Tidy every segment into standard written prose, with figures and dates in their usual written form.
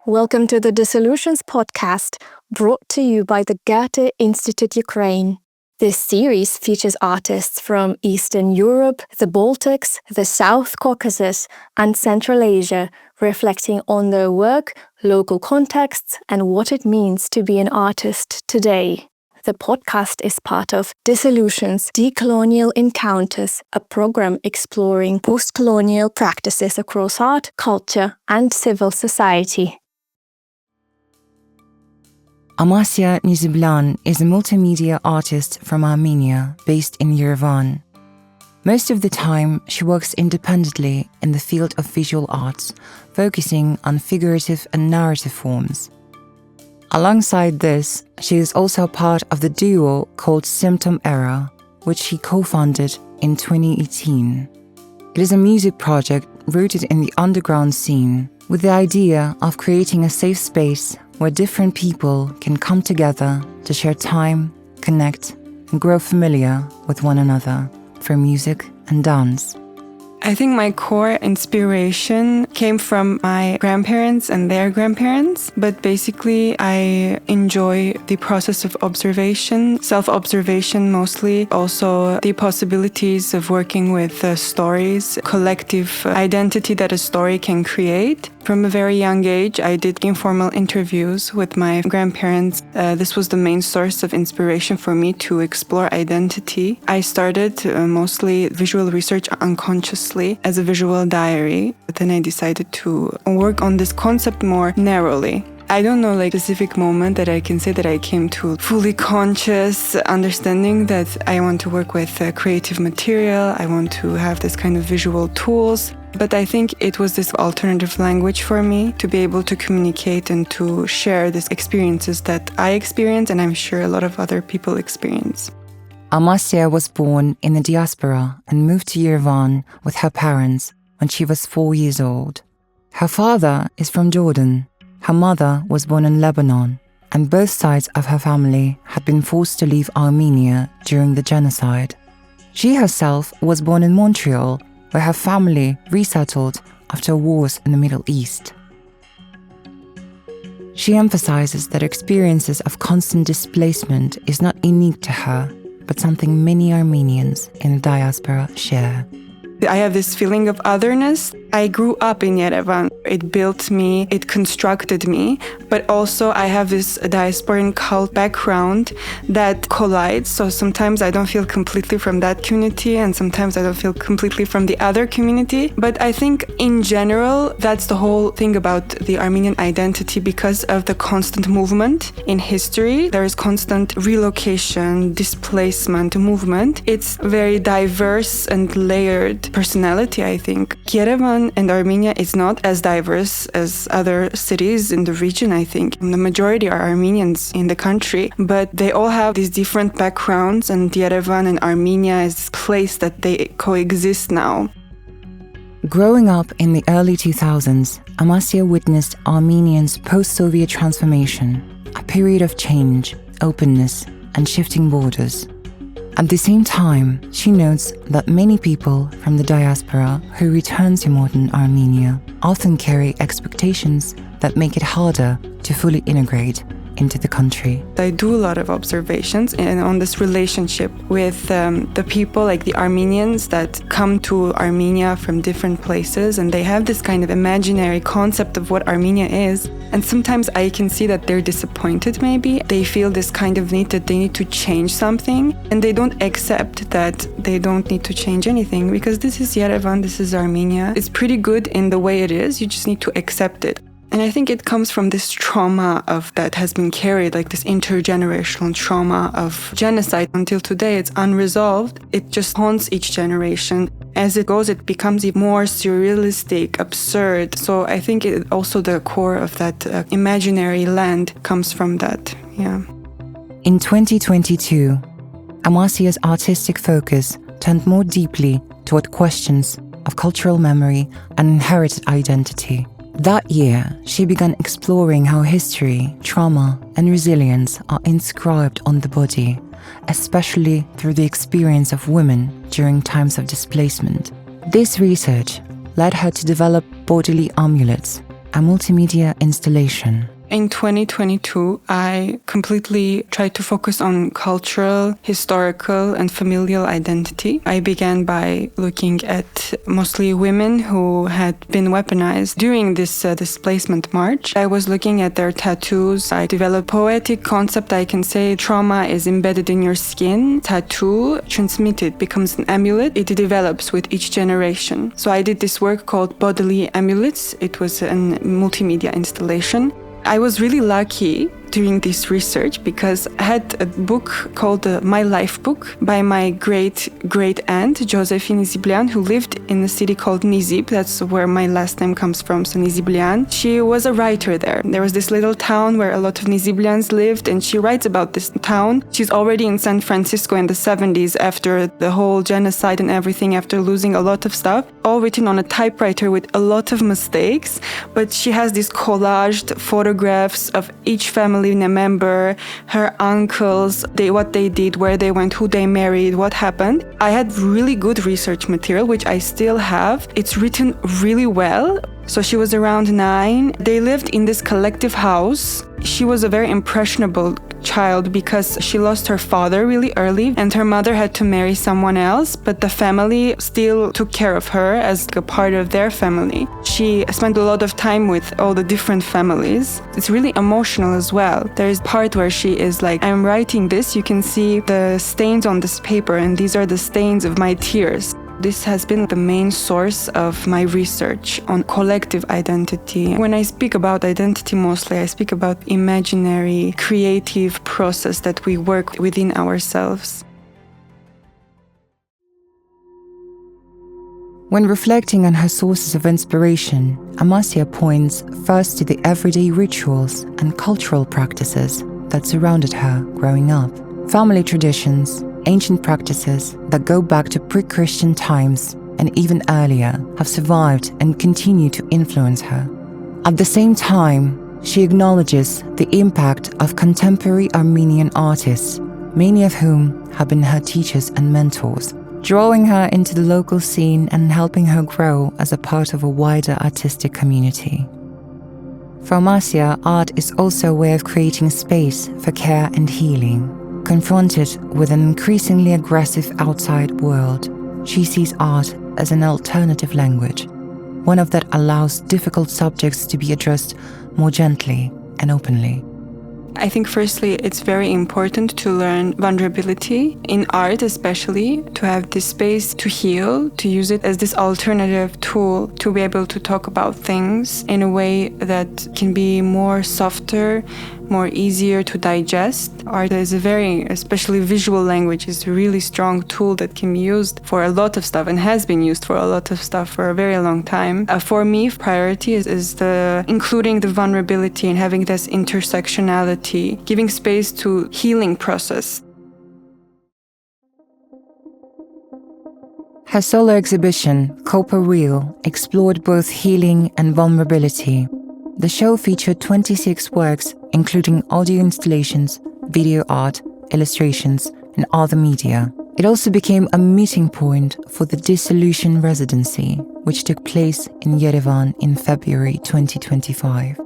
Welcome to the Dissolutions podcast, brought to you by the Goethe Institute Ukraine. This series features artists from Eastern Europe, the Baltics, the South Caucasus, and Central Asia, reflecting on their work, local contexts, and what it means to be an artist today. The podcast is part of Dissolutions Decolonial Encounters, a program exploring post-colonial practices across art, culture, and civil society. Amassia Niziblian is a multimedia artist from Armenia based in Yerevan. Most of the time, she works independently in the field of visual arts, focusing on figurative and narrative forms. Alongside this, she is also part of the duo called Symptom Era, which she co-founded in 2018. It is a music project rooted in the underground scene, with the idea of creating a safe space where different people can come together to share time, connect, and grow familiar with one another through music and dance. I think my core inspiration came from my grandparents and their grandparents, but basically I enjoy the process of observation, self-observation mostly, also the possibilities of working with stories, collective identity that a story can create. From a very young age, I did informal interviews with my grandparents. This was the main source of inspiration for me to explore identity. I started mostly visual research unconsciously as a visual diary, but then I decided to work on this concept more narrowly. I don't know a specific moment that I can say that I came to fully conscious understanding that I want to work with creative material, I want to have this kind of visual tools. But I think it was this alternative language for me to be able to communicate and to share these experiences that I experience and I'm sure a lot of other people experience. Amassia was born in the diaspora and moved to Yerevan with her parents when she was 4 years old. Her father is from Jordan. Her mother was born in Lebanon, and both sides of her family had been forced to leave Armenia during the genocide. She herself was born in Montreal, where her family resettled after wars in the Middle East. She emphasizes that experiences of constant displacement is not unique to her, but something many Armenians in the diaspora share. I have this feeling of otherness. I grew up in Yerevan. It built me, it constructed me, but also I have this diasporan cult background that collides. So sometimes I don't feel completely from that community and sometimes I don't feel completely from the other community. But I think in general, that's the whole thing about the Armenian identity because of the constant movement in history. There is constant relocation, displacement, movement. It's very diverse and layered personality, I think. Yerevan and Armenia is not as diverse as other cities in the region, I think. The majority are Armenians in the country, but they all have these different backgrounds, and Yerevan and Armenia is this place that they coexist now. Growing up in the early 2000s, Amassia witnessed Armenians' post-Soviet transformation, a period of change, openness, and shifting borders. At the same time, she notes that many people from the diaspora who return to modern Armenia often carry expectations that make it harder to fully integrate into the country. I do a lot of observations and on this relationship with the people, like the Armenians that come to Armenia from different places, and they have this kind of imaginary concept of what Armenia is. And sometimes I can see that they're disappointed maybe. They feel this kind of need that they need to change something, and they don't accept that they don't need to change anything because this is Yerevan, this is Armenia. It's pretty good in the way it is, you just need to accept it. And I think it comes from this trauma of that has been carried, like this intergenerational trauma of genocide. Until today, it's unresolved. It just haunts each generation. As it goes, it becomes even more surrealistic, absurd. So I think also the core of that imaginary land comes from that, yeah. In 2022, Amassia's artistic focus turned more deeply toward questions of cultural memory and inherited identity. That year, she began exploring how history, trauma, and resilience are inscribed on the body, especially through the experience of women during times of displacement. This research led her to develop bodily amulets, a multimedia installation. In 2022, I completely tried to focus on cultural, historical, and familial identity. I began by looking at mostly women who had been weaponized during this displacement march. I was looking at their tattoos. I developed a poetic concept. I can say trauma is embedded in your skin. Tattoo transmitted becomes an amulet. It develops with each generation. So I did this work called Bodily Amulets. It was a multimedia installation. I was really lucky doing this research because I had a book called My Life Book by my great-great-aunt, Amassia Niziblian, who lived in a city called Nizib. That's where my last name comes from, so Niziblian. She was a writer there. There was this little town where a lot of Niziblians lived, and she writes about this town. She's already in San Francisco in the 70s after the whole genocide and everything, after losing a lot of stuff, all written on a typewriter with a lot of mistakes. But she has these collaged photographs of each family member, her uncles, what they did, where they went, who they married, what happened. I had really good research material, which I still have. It's written really well. So she was around 9. They lived in this collective house. She was a very impressionable child because she lost her father really early and her mother had to marry someone else, but the family still took care of her as a part of their family. She spent a lot of time with all the different families. It's really emotional as well. There's a part where she is like, I'm writing this, you can see the stains on this paper and these are the stains of my tears. This has been the main source of my research on collective identity. When I speak about identity mostly, I speak about imaginary, creative process that we work within ourselves. When reflecting on her sources of inspiration, Amassia points first to the everyday rituals and cultural practices that surrounded her growing up. Family traditions, ancient practices that go back to pre-Christian times and even earlier have survived and continue to influence her. At the same time, she acknowledges the impact of contemporary Armenian artists, many of whom have been her teachers and mentors, drawing her into the local scene and helping her grow as a part of a wider artistic community. For Amassia, art is also a way of creating space for care and healing. Confronted with an increasingly aggressive outside world, she sees art as an alternative language, one of that allows difficult subjects to be addressed more gently and openly. I think firstly, it's very important to learn vulnerability in art, especially to have this space to heal, to use it as this alternative tool to be able to talk about things in a way that can be more softer, more easier to digest. Art is a very, especially visual language, is a really strong tool that can be used for a lot of stuff and has been used for a lot of stuff for a very long time. For me, priority is the including the vulnerability and having this intersectionality, giving space to healing process. Her solo exhibition, Sopo Real, explored both healing and vulnerability. The show featured 26 works, including audio installations, video art, illustrations, and other media. It also became a meeting point for the Dissolution residency, which took place in Yerevan in February 2025.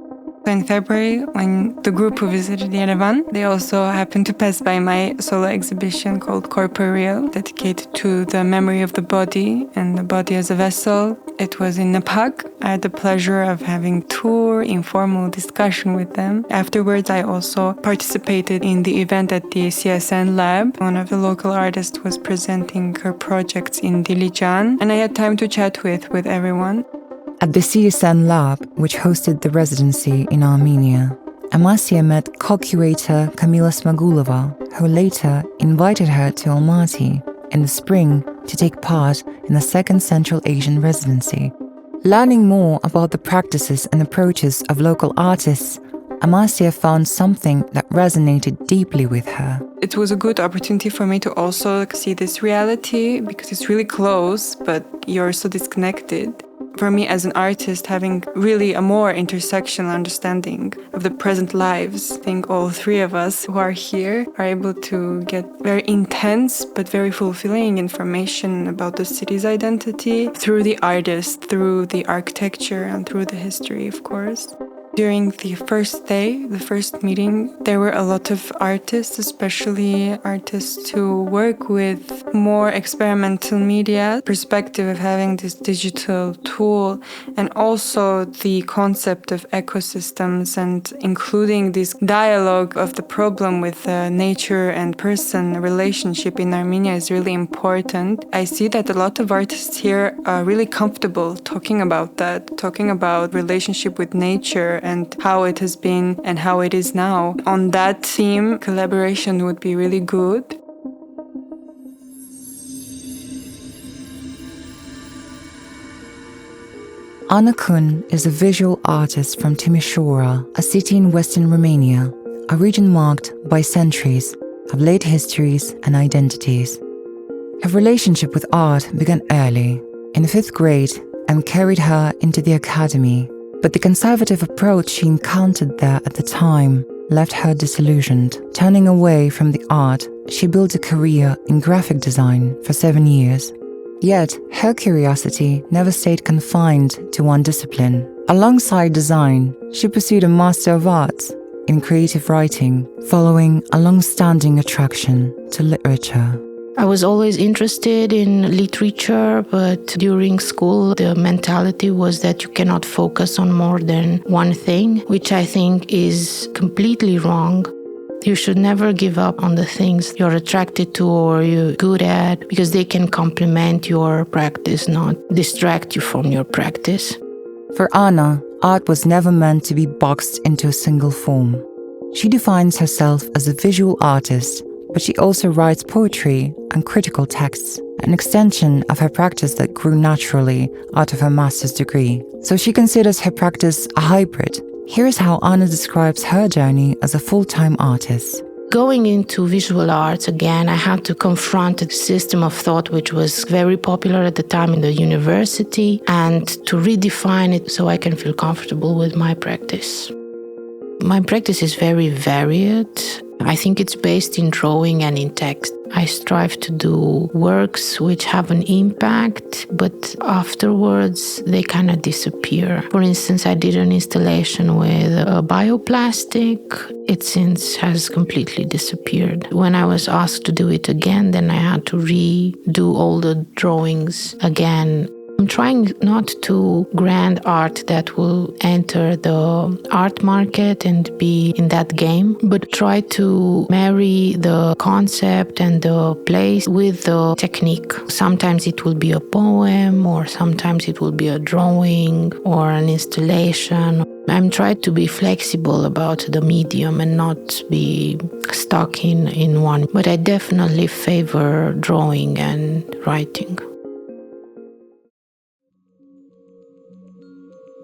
In February, when the group who visited Yerevan, they also happened to pass by my solo exhibition called Sopo Real, dedicated to the memory of the body and the body as a vessel. It was in Napak. I had the pleasure of having tour, informal discussion with them. Afterwards, I also participated in the event at the CSN lab. One of the local artists was presenting her projects in Dilijan, and I had time to chat with everyone. At the CSN lab, which hosted the residency in Armenia, Amassia met co-curator Kamila Smagulova, who later invited her to Almaty in the spring to take part in the second Central Asian residency. Learning more about the practices and approaches of local artists, Amassia found something that resonated deeply with her. It was a good opportunity for me to also see this reality because it's really close, but you're so disconnected. for me as an artist, having really a more intersectional understanding of the present lives. I think all three of us who are here are able to get very intense but very fulfilling information about the city's identity through the artist, through the architecture, and through the history, of course. During the first day, the first meeting, there were a lot of artists, especially artists who work with more experimental media, perspective of having this digital tool, and also the concept of ecosystems and including this dialogue of the problem with nature and person relationship in Armenia is really important. I see that a lot of artists here are really comfortable talking about that, talking about relationship with nature and how it has been and how it is now. On that theme, collaboration would be really good. Ani Kun is a visual artist from Timișoara, a city in western Romania, a region marked by centuries of late histories and identities. Her relationship with art began early, in 5th grade, and carried her into the academy. But the conservative approach she encountered there at the time left her disillusioned. Turning away from the art, she built a career in graphic design for 7 years. Yet, her curiosity never stayed confined to one discipline. Alongside design, she pursued a Master of Arts in creative writing, following a long-standing attraction to literature. I was always interested in literature, but during school the mentality was that you cannot focus on more than one thing, which I think is completely wrong. You should never give up on the things you're attracted to or you're good at, because they can complement your practice, not distract you from your practice. For Anna, art was never meant to be boxed into a single form. She defines herself as a visual artist, but she also writes poetry and critical texts, an extension of her practice that grew naturally out of her master's degree. So she considers her practice a hybrid. Here's how Anna describes her journey as a full-time artist. Going into visual arts again, I had to confront a system of thought which was very popular at the time in the university and to redefine it so I can feel comfortable with my practice. My practice is very varied. I think it's based in drawing and in text. I strive to do works which have an impact, but afterwards they kind of disappear. For instance, I did an installation with a bioplastic. It since has completely disappeared. When I was asked to do it again, then I had to redo all the drawings again. I'm trying not to grant art that will enter the art market and be in that game, but try to marry the concept and the place with the technique. Sometimes it will be a poem, or sometimes it will be a drawing or an installation. I'm trying to be flexible about the medium and not be stuck in one, but I definitely favor drawing and writing.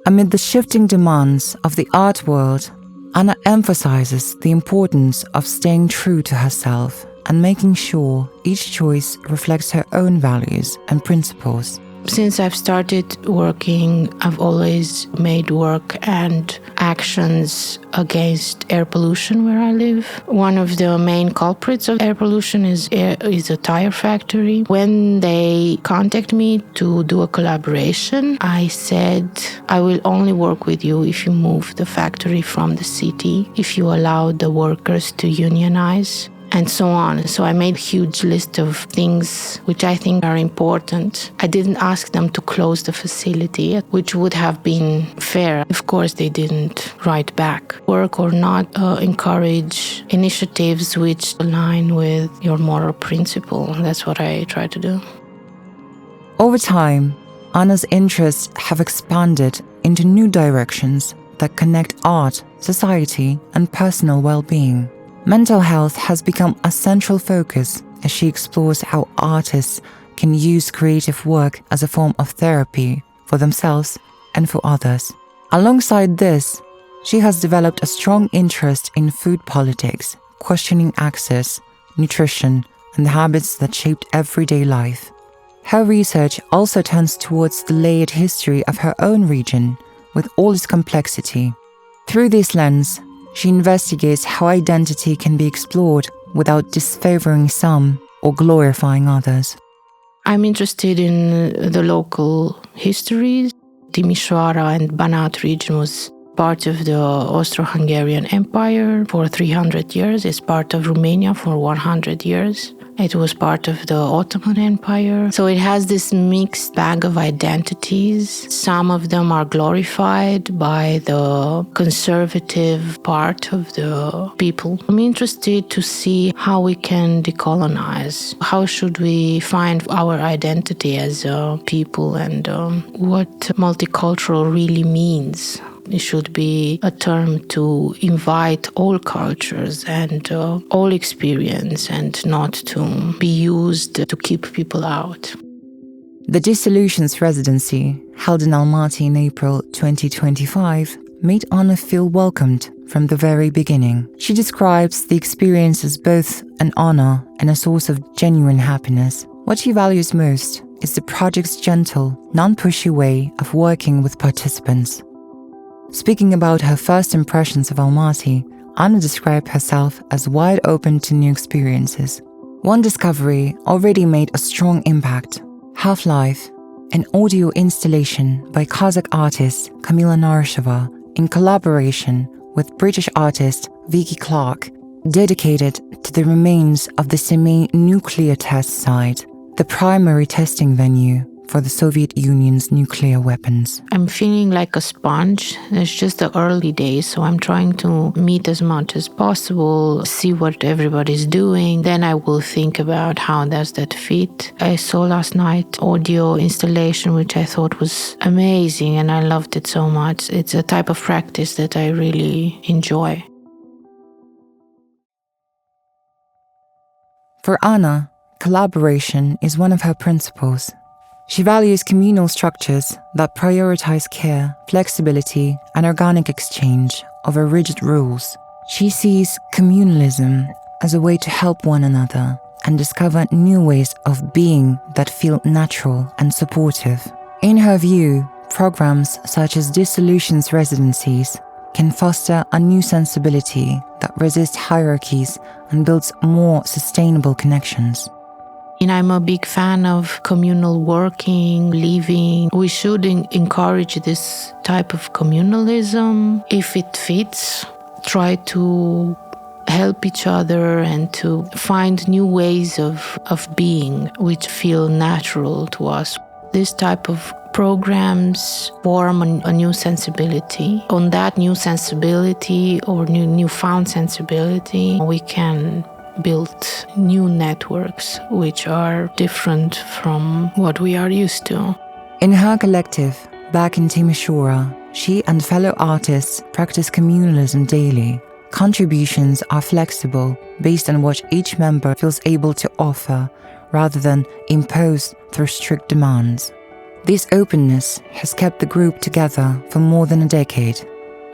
Amid the shifting demands of the art world, Anna emphasizes the importance of staying true to herself and making sure each choice reflects her own values and principles. Since I've started working, I've always made work and actions against air pollution where I live. One of the main culprits of air pollution is a tire factory. When they contact me to do a collaboration, I said, I will only work with you if you move the factory from the city, if you allow the workers to unionize, and so on. So I made a huge list of things which I think are important. I didn't ask them to close the facility, which would have been fair. Of course, they didn't write back. Work or not, encourage initiatives which align with your moral principle. That's what I try to do. Over time, Anna's interests have expanded into new directions that connect art, society, and personal well-being. Mental health has become a central focus as she explores how artists can use creative work as a form of therapy for themselves and for others. Alongside this, she has developed a strong interest in food politics, questioning access, nutrition, and the habits that shaped everyday life. Her research also turns towards the layered history of her own region, with all its complexity. Through this lens, she investigates how identity can be explored without disfavoring some or glorifying others. I'm interested in the local histories. Timișoara and Banat region was part of the Austro-Hungarian Empire for 300 years. It's part of Romania for 100 years. It was part of the Ottoman Empire. So it has this mixed bag of identities. Some of them are glorified by the conservative part of the people. I'm interested to see how we can decolonize. How should we find our identity as a people and what multicultural really means. It should be a term to invite all cultures and all experience and not to be used to keep people out. The Dissolutions residency, held in Almaty in April 2025, made Anna feel welcomed from the very beginning. She describes the experience as both an honor and a source of genuine happiness. What she values most is the project's gentle, non-pushy way of working with participants. Speaking about her first impressions of Almaty, Anna described herself as wide open to new experiences. One discovery already made a strong impact: Half-Life, an audio installation by Kazakh artist Kamila Narisheva in collaboration with British artist Vicky Clark, dedicated to the remains of the Semey nuclear test site, the primary testing venue for the Soviet Union's nuclear weapons. I'm feeling like a sponge. It's just the early days, so I'm trying to meet as much as possible, see what everybody's doing. Then I will think about how does that fit. I saw last night audio installation, which I thought was amazing, and I loved it so much. It's a type of practice that I really enjoy. For Anna, collaboration is one of her principles. She values communal structures that prioritize care, flexibility, and organic exchange over rigid rules. She sees communalism as a way to help one another and discover new ways of being that feel natural and supportive. In her view, programs such as Dissolutions residencies can foster a new sensibility that resists hierarchies and builds more sustainable connections. And I'm a big fan of communal working, living. We should encourage this type of communalism. If it fits, try to help each other and to find new ways of being which feel natural to us. This type of programs form a new sensibility. On that new sensibility or newfound sensibility, we can build new networks which are different from what we are used to. In her collective, back in Timișoara, she and fellow artists practice communalism daily. Contributions are flexible based on what each member feels able to offer rather than imposed through strict demands. This openness has kept the group together for more than a decade.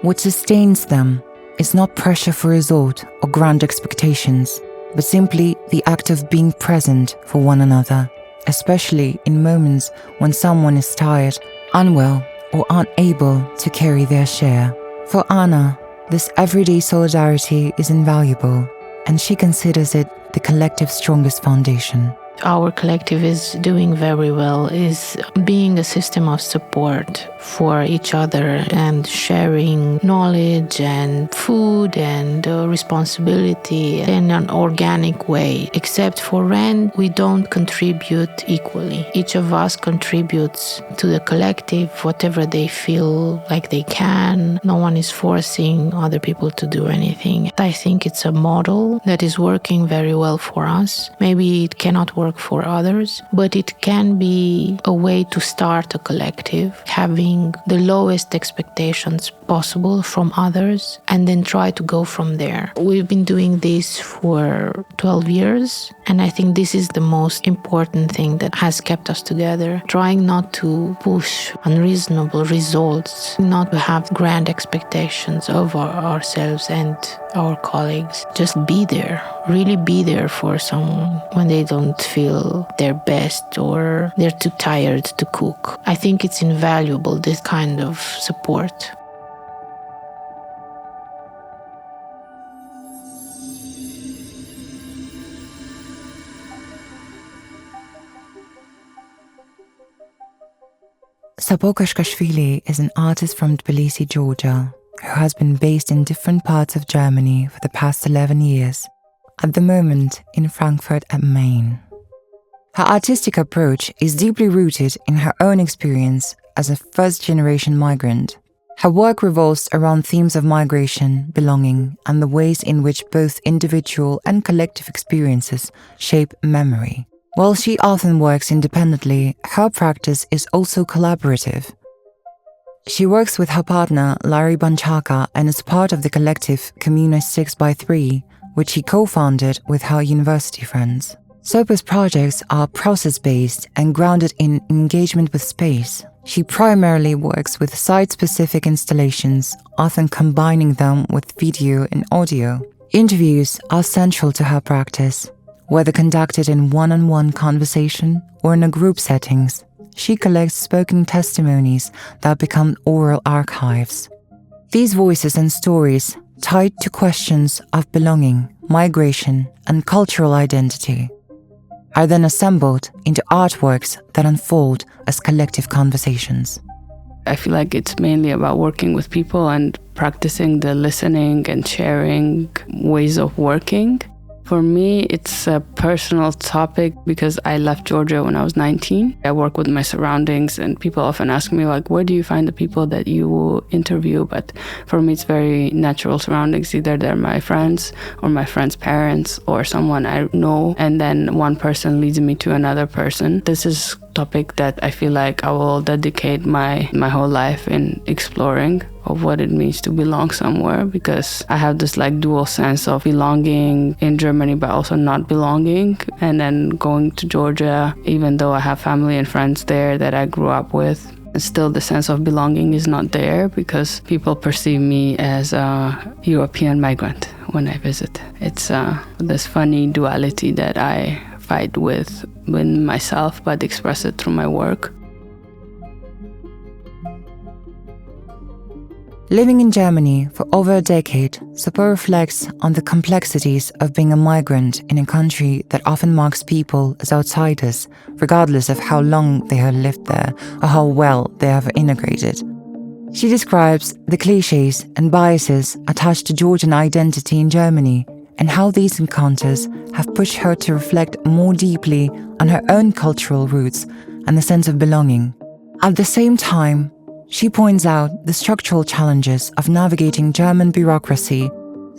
What sustains them is not pressure for result or grand expectations, but simply the act of being present for one another, especially in moments when someone is tired, unwell, or unable to carry their share. For Anna, this everyday solidarity is invaluable, and she considers it the collective's strongest foundation. Our collective is doing very well, is being a system of support for each other and sharing knowledge and food and responsibility in an organic way. Except for rent, we don't contribute equally. Each of us contributes to the collective whatever they feel like they can. No one is forcing other people to do anything. I think it's a model that is working very well for us. Maybe it cannot work for others, but it can be a way to start a collective, having the lowest expectations possible from others and then try to go from there. We've been doing this for 12 years, and I think this is the most important thing that has kept us together, trying not to push unreasonable results, not to have grand expectations of ourselves and our colleagues. Just be there, really be there for someone when they don't feel their best or they're too tired to cook. I think it's invaluable, this kind of support. Sopo Kashakashvili is an artist from Tbilisi, Georgia, who has been based in different parts of Germany for the past 11 years, at the moment in Frankfurt am Main. Her artistic approach is deeply rooted in her own experience as a first-generation migrant. Her work revolves around themes of migration, belonging, and the ways in which both individual and collective experiences shape memory. While she often works independently, her practice is also collaborative. She works with her partner Larry Banchaka and is part of the collective Communal 6x3, which she co-founded with her university friends. Sopo's projects are process-based and grounded in engagement with space. She primarily works with site-specific installations, often combining them with video and audio. Interviews are central to her practice. Whether conducted in one-on-one conversation or in a group settings, she collects spoken testimonies that become oral archives. These voices and stories, tied to questions of belonging, migration, and cultural identity, are then assembled into artworks that unfold as collective conversations. I feel like it's mainly about working with people and practicing the listening and sharing ways of working. For me, it's a personal topic because I left Georgia when I was 19. I work with my surroundings and people often ask me, like, where do you find the people that you interview? But for me, it's very natural surroundings. Either they're my friends or my friends' parents or someone I know. And then one person leads me to another person. This is a topic that I feel like I will dedicate my whole life in exploring of what it means to belong somewhere, because I have this like dual sense of belonging in Germany but also not belonging. And then going to Georgia, even though I have family and friends there that I grew up with, still the sense of belonging is not there because people perceive me as a European migrant when I visit. It's this funny duality that I fight with within myself but express it through my work. Living in Germany for over a decade, Sopo reflects on the complexities of being a migrant in a country that often marks people as outsiders, regardless of how long they have lived there or how well they have integrated. She describes the cliches and biases attached to Georgian identity in Germany and how these encounters have pushed her to reflect more deeply on her own cultural roots and the sense of belonging. At the same time, she points out the structural challenges of navigating German bureaucracy,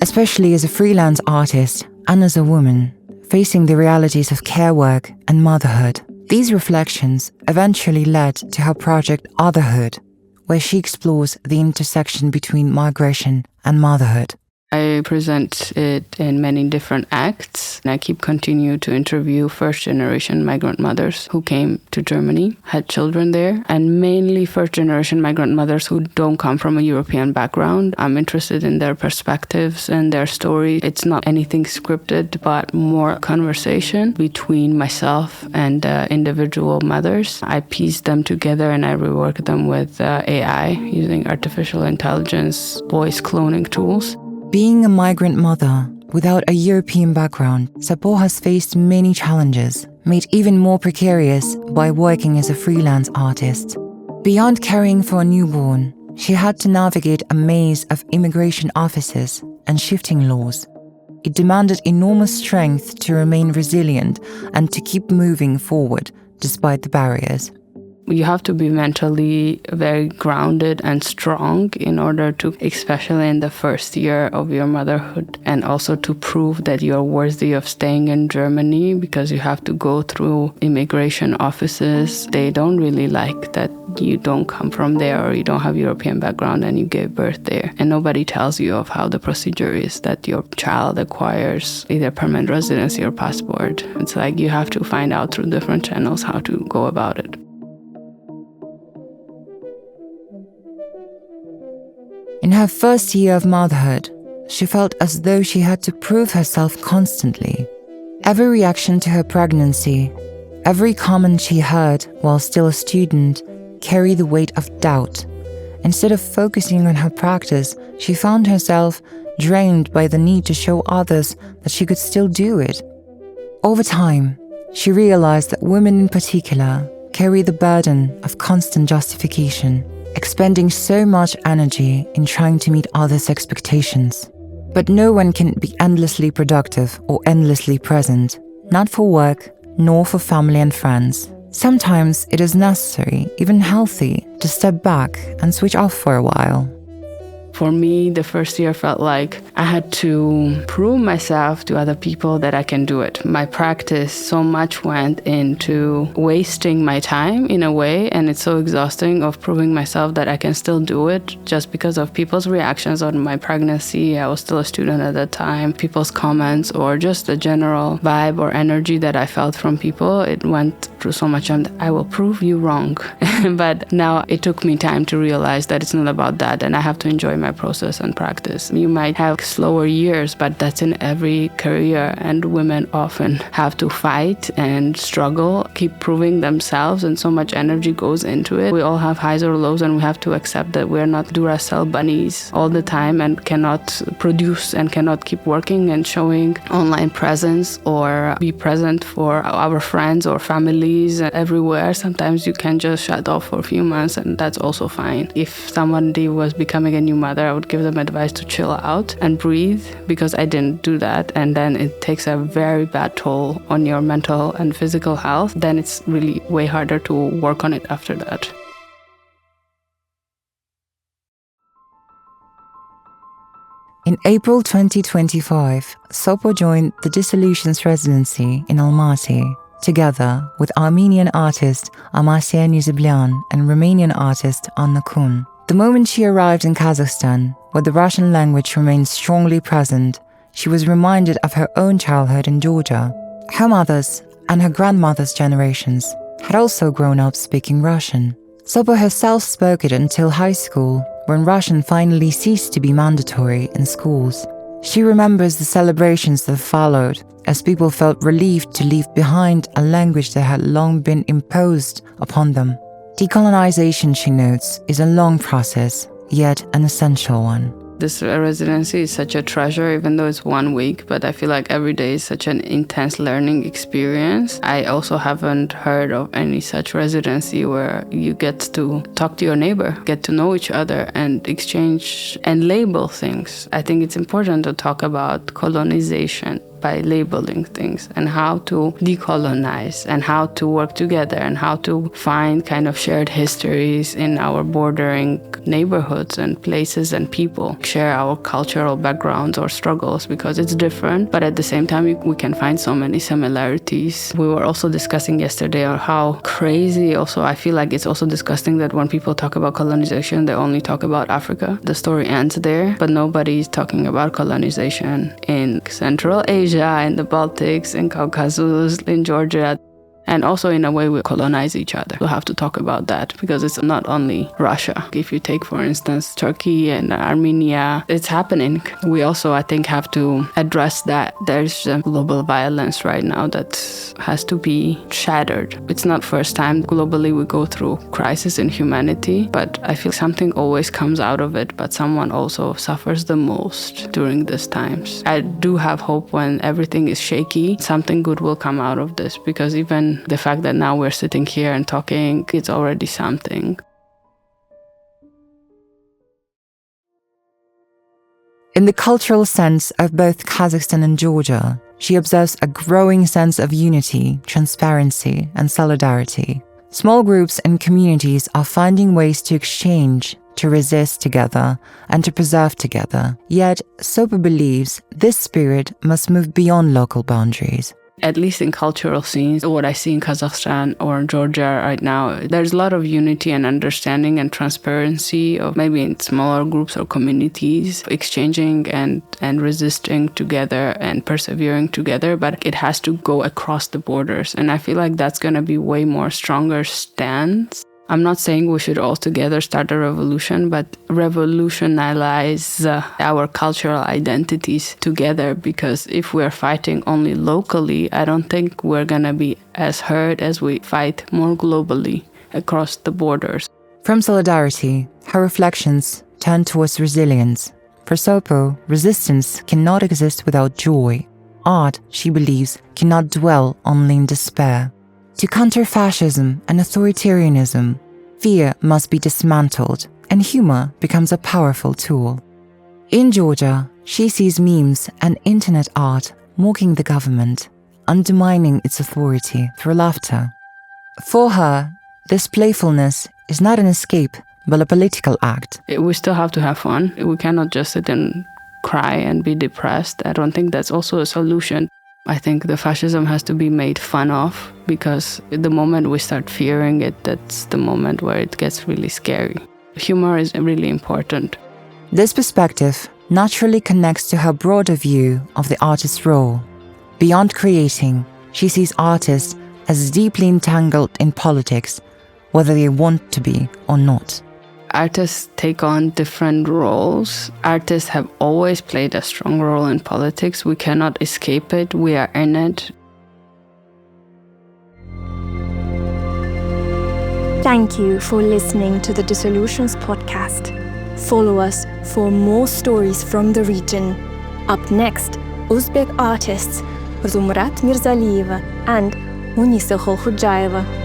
especially as a freelance artist and as a woman, facing the realities of care work and motherhood. These reflections eventually led to her project Otherhood, where she explores the intersection between migration and motherhood. I present it in many different acts, and I continue to interview first-generation migrant mothers who came to Germany, had children there, and mainly first-generation migrant mothers who don't come from a European background. I'm interested in their perspectives and their story. It's not anything scripted, but more conversation between myself and individual mothers. I piece them together and I rework them with AI using artificial intelligence, voice cloning tools. Being a migrant mother without a European background, Sopo has faced many challenges, made even more precarious by working as a freelance artist. Beyond caring for a newborn, she had to navigate a maze of immigration offices and shifting laws. It demanded enormous strength to remain resilient and to keep moving forward despite the barriers. You have to be mentally very grounded and strong in order to, especially in the first year of your motherhood, and also to prove that you're worthy of staying in Germany, because you have to go through immigration offices. They don't really like that you don't come from there or you don't have European background and you gave birth there. And nobody tells you of how the procedure is that your child acquires either permanent residency or passport. It's like you have to find out through different channels how to go about it. In her first year of motherhood, she felt as though she had to prove herself constantly. Every reaction to her pregnancy, every comment she heard while still a student, carried the weight of doubt. Instead of focusing on her practice, she found herself drained by the need to show others that she could still do it. Over time, she realized that women in particular carry the burden of constant justification, expending so much energy in trying to meet others' expectations. But no one can be endlessly productive or endlessly present, not for work, nor for family and friends. Sometimes it is necessary, even healthy, to step back and switch off for a while. For me, the first year felt like I had to prove myself to other people that I can do it. My practice so much went into wasting my time in a way, and it's so exhausting of proving myself that I can still do it just because of people's reactions on my pregnancy. I was still a student at that time. People's comments or just the general vibe or energy that I felt from people, it went through so much and I will prove you wrong. But now it took me time to realize that it's not about that, and I have to enjoy my process and practice. You might have slower years, but that's in every career, and women often have to fight and struggle, keep proving themselves, and so much energy goes into it. We all have highs or lows, and we have to accept that we're not Duracell bunnies all the time and cannot produce and cannot keep working and showing online presence or be present for our friends or families everywhere. Sometimes you can just shut off for a few months, and that's also fine. If somebody was becoming a new mother, I would give them advice to chill out and breathe, because I didn't do that, and then it takes a very bad toll on your mental and physical health. Then it's really way harder to work on it after that. In April 2025, Sopo joined the Dissolutions residency in Almaty, together with Armenian artist Amassia Niziblian and Romanian artist Ani Kun. The moment she arrived in Kazakhstan, where the Russian language remained strongly present, she was reminded of her own childhood in Georgia. Her mother's and her grandmother's generations had also grown up speaking Russian. Sopo herself spoke it until high school, when Russian finally ceased to be mandatory in schools. She remembers the celebrations that followed, as people felt relieved to leave behind a language that had long been imposed upon them. Decolonization, she notes, is a long process, yet an essential one. This residency is such a treasure, even though it's 1 week, but I feel like every day is such an intense learning experience. I also haven't heard of any such residency where you get to talk to your neighbor, get to know each other and exchange and label things. I think it's important to talk about colonization by labeling things, and how to decolonize, and how to work together, and how to find kind of shared histories in our bordering neighborhoods and places and people. Share our cultural backgrounds or struggles, because it's different, but at the same time we can find so many similarities. We were also discussing yesterday on how crazy, also I feel like it's also disgusting that when people talk about colonization, they only talk about Africa. The story ends there, but nobody's talking about colonization in Central Asia, in the Baltics, in Caucasus, in Georgia. And also, in a way, we colonize each other. We'll have to talk about that, because it's not only Russia. If you take, for instance, Turkey and Armenia, it's happening. We also, I think, have to address that. There's global violence right now that has to be shattered. It's not first time globally we go through crisis in humanity, but I feel something always comes out of it, but someone also suffers the most during these times. I do have hope when everything is shaky, something good will come out of this, because even the fact that now we're sitting here and talking, it's already something. In the cultural sense of both Kazakhstan and Georgia, she observes a growing sense of unity, transparency, and solidarity. Small groups and communities are finding ways to exchange, to resist together, and to preserve together. Yet, Sopo believes this spirit must move beyond local boundaries. At least in cultural scenes, what I see in Kazakhstan or Georgia right now, there's a lot of unity and understanding and transparency of maybe in smaller groups or communities, exchanging and resisting together and persevering together, but it has to go across the borders. And I feel like that's going to be way more stronger stance I'm not saying we should all together start a revolution, but revolutionize our cultural identities together, because if we're fighting only locally, I don't think we're going to be as heard as we fight more globally across the borders. From solidarity, her reflections turn towards resilience. For Sopo, resistance cannot exist without joy. Art, she believes, cannot dwell only in despair. To counter fascism and authoritarianism, fear must be dismantled, and humor becomes a powerful tool. In Georgia, she sees memes and internet art mocking the government, undermining its authority through laughter. For her, this playfulness is not an escape, but a political act. We still have to have fun. We cannot just sit and cry and be depressed. I don't think that's also a solution. I think the fascism has to be made fun of, because the moment we start fearing it, that's the moment where it gets really scary. Humor is really important. This perspective naturally connects to her broader view of the artist's role. Beyond creating, she sees artists as deeply entangled in politics, whether they want to be or not. Artists take on different roles. Artists have always played a strong role in politics. We cannot escape it. We are in it. Thank you for listening to the Dissolutions podcast. Follow us for more stories from the region. Up next, Uzbek artists Zumrat Mirzaliyeva and Munisa Kholkhudjayeva.